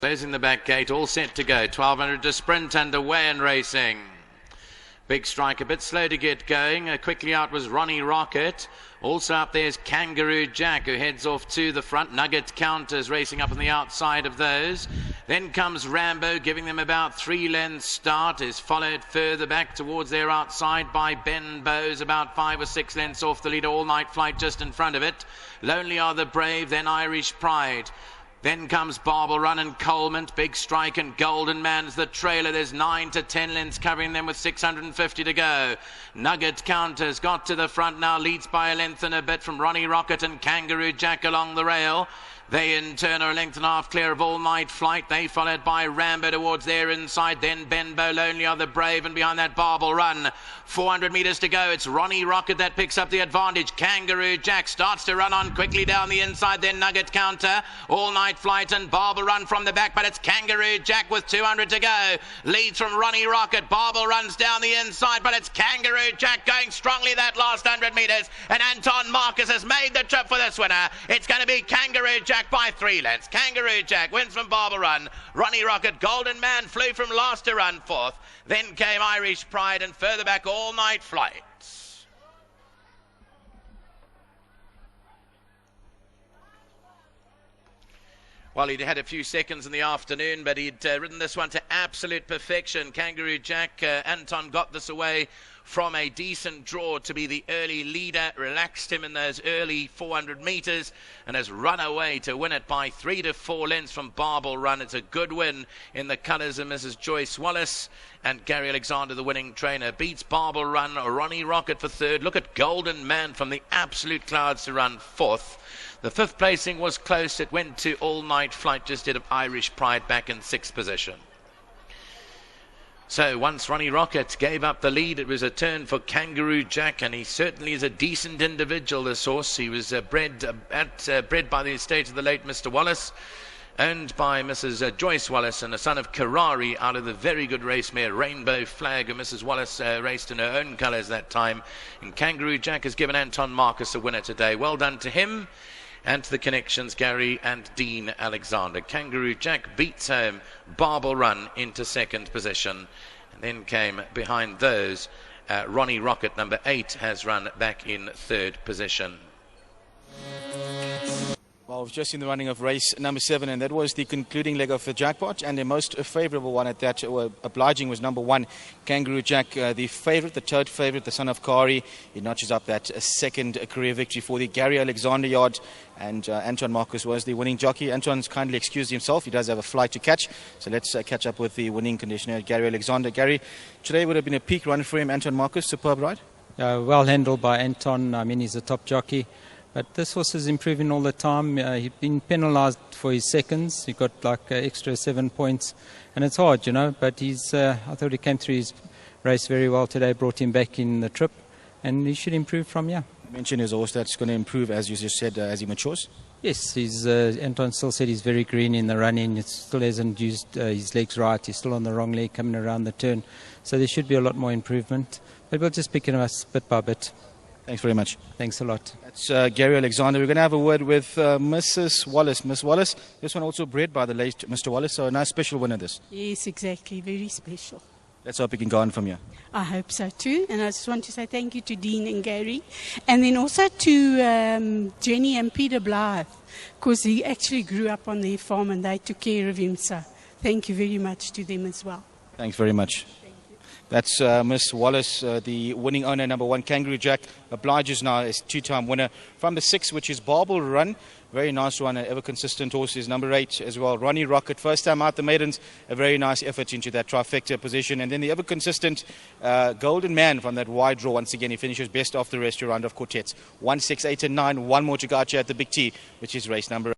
Closing the back gate, all set to go. 1200 to sprint underway and racing. Big Strike a bit slow to get going. Quickly out was Ronnie Rocket. Also up there's Kangaroo Jack, who heads off to the front. Nugget Counters racing up on the outside of those. Then comes Rambo, giving them about 3 lengths start. Is followed further back towards their outside by Ben Bowes, about 5 or 6 lengths off the leader. All Night Flight just in front of it. Lonely Are the Brave, then Irish Pride. Then comes Barbel Run and Coleman, Big Strike and Golden Man's the trailer. There's 9 to 10 lengths covering them with 650 to go. Nugget Counters got to the front now, leads by a length and a bit from Ronnie Rocket and Kangaroo Jack along the rail. They in turn are a length and a half clear of All Night Flight. They followed by Rambo towards their inside. Then Benbow, Lonely Are the Brave, and behind that Barbel Run. 400 metres to go. It's Ronnie Rocket that picks up the advantage. Kangaroo Jack starts to run on quickly down the inside. Then Nugget Counter, All Night Flight and Barbel Run from the back. But it's Kangaroo Jack with 200 to go. Leads from Ronnie Rocket. Barbel runs down the inside. But it's Kangaroo Jack going strongly that last 100 metres. And Anton Marcus has made the trip for this winner. It's going to be Kangaroo Jack by 3 lengths. Kangaroo Jack wins from Barbel Run. Ronnie Rocket, Golden Man flew from last to run fourth. Then came Irish Pride and further back All Night Flight. Well, he'd had a few seconds in the afternoon, but he'd ridden this one to absolute perfection. Kangaroo Jack, Anton got this away from a decent draw to be the early leader, relaxed him in those early 400 metres and has run away to win it by 3 to 4 lengths from Barbel Run. It's a good win in the colours of Mrs. Joyce Wallace, and Gary Alexander, the winning trainer, beats Barbel Run. Ronnie Rocket for third. Look at Golden Man from the absolute clouds to run fourth. The fifth placing was close. It went to All Night Flight just ahead of Irish Pride back in sixth position. So once Ronnie Rocket gave up the lead, it was a turn for Kangaroo Jack, and he certainly is a decent individual, this horse. He was bred by the estate of the late Mr. Wallace, owned by Mrs. Joyce Wallace, and a son of Karari out of the very good race mare Rainbow Flag, who Mrs. Wallace raced in her own colours that time. And Kangaroo Jack has given Anton Marcus a winner today. Well done to him and to the connections, Gary and Dean Alexander. Kangaroo Jack beats home Barbel Run into second position. And then came behind those, Ronnie Rocket, number 8, has run back in third position. Well, we've just seen the running of race number 7, and that was the concluding leg of the jackpot, and the most favourable one at that, obliging, was number 1, Kangaroo Jack, the favourite, the tote favourite, the son of Kari. He notches up that second career victory for the Gary Alexander yard, and Anton Marcus was the winning jockey. Anton's kindly excused himself. He does have a flight to catch, so let's catch up with the winning conditioner, Gary Alexander. Gary, today would have been a peak run for him. Anton Marcus, superb ride? Well handled by Anton. I mean, he's a top jockey. But this horse is improving all the time. He'd been penalised for his seconds. He got like extra 7 points. And it's hard, you know. But I thought he came through his race very well today, brought him back in the trip. And he should improve from here. You mentioned his horse that's going to improve, as you just said, as he matures. Yes, Anton still said he's very green in the running. He still hasn't used his legs right. He's still on the wrong leg coming around the turn. So there should be a lot more improvement. But we'll just pick him up bit by bit. Thanks very much. Thanks a lot. That's Gary Alexander. We're going to have a word with Mrs. Wallace. Miss Wallace, this one also bred by the late Mr. Wallace, so a nice special winner this. Yes, exactly. Very special. Let's hope we can go on from here. I hope so too. And I just want to say thank you to Dean and Gary. And then also to Jenny and Peter Blythe, because he actually grew up on their farm and they took care of him. So thank you very much to them as well. Thanks very much. That's Miss Wallace, the winning owner, number 1, Kangaroo Jack. Obliges now is 2-time winner from the 6, which is Barbel Run. Very nice run, ever consistent horse is number 8 as well. Ronnie Rocket, first time out the maidens, a very nice effort into that trifecta position. And then the ever consistent Golden Man from that wide draw. Once again, he finishes best off the rest round of quartets. 1, 6, 8 and 9, one more to go out here at the Big T, which is race number 8.